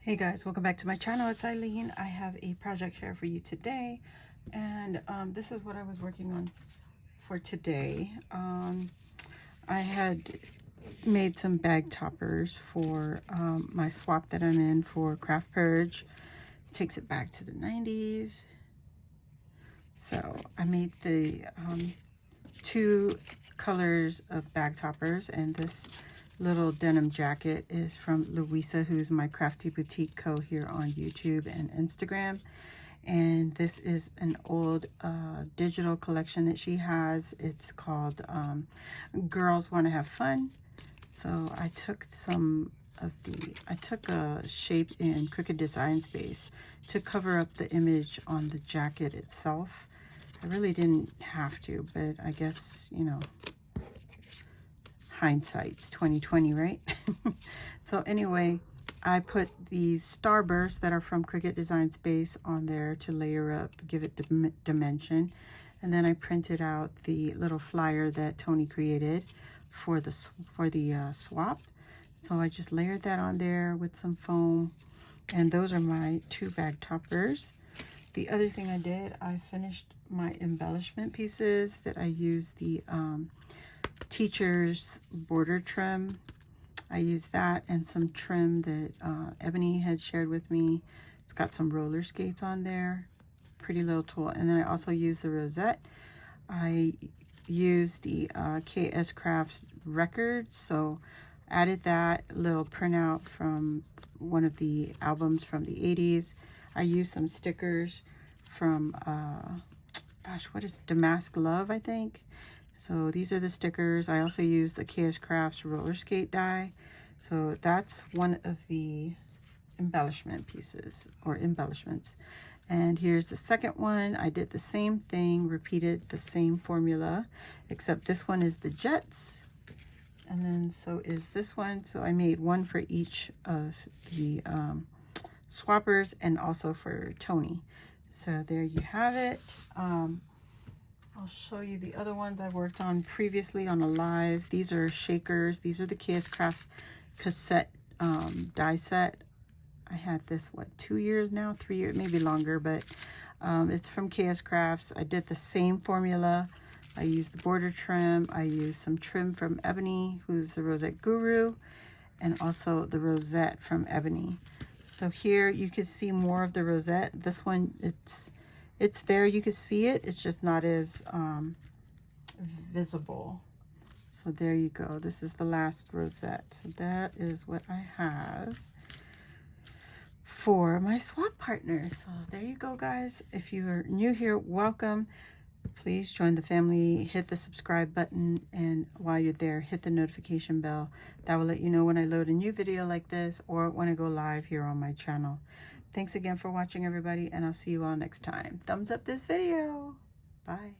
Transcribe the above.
Hey guys, welcome back to my channel. It's Eileen. I have a project share for you today, and this is what I was working on for today. I had made some bag toppers for my swap that I'm in for Craft Purge. Takes it back to the 90s. So I made the two colors of bag toppers, and this little denim jacket is from Louisa, who's my Crafty Boutique Co here on YouTube and Instagram. And this is an old digital collection that she has. It's called Girls Want to Have Fun. So I took a shape in Cricut Design Space to cover up the image on the jacket itself. I really didn't have to, but I guess, you know, hindsight's 2020, right? So anyway, I put these starbursts that are from Cricut Design Space on there to layer up, give it dimension. And then I printed out the little flyer that Tony created for the swap. So I just layered that on there with some foam. And those are my two bag toppers. The other thing I did, I finished my embellishment pieces that I used the Teacher's border trim. I used that and some trim that Ebony had shared with me. It's got some roller skates on there. Pretty little tool. And then I also used the rosette. I used the KS Crafts records, so added that little printout from one of the albums from the 80s. I used some stickers from gosh, what is Damask Love, I think. So these are the stickers. I also used the KS Crafts roller skate die. So that's one of the embellishment pieces or embellishments. And here's the second one. I did the same thing, repeated the same formula, except this one is the Jets. And then so is this one. So I made one for each of the swappers and also for Tony. So there you have it. I'll show you the other ones I worked on previously on a live. These are shakers. These are the KS Crafts cassette die set. I had this, what, 2 years now? 3 years, maybe longer, but it's from KS Crafts. I did the same formula. I used the border trim. I used some trim from Ebony, who's the Rosette Guru, and also the rosette from Ebony. So here you can see more of the rosette. This one, it's there, you can see it, it's just not as visible. So there you go. This is the last rosette. So that is what I have for my swap partners. So there you go, guys. If you're new here, welcome. Please join the family, hit the subscribe button, and while you're there, hit the notification bell. That will let you know when I load a new video like this or when I go live here on my channel. Thanks again for watching, everybody, and I'll see you all next time. Thumbs up this video. Bye.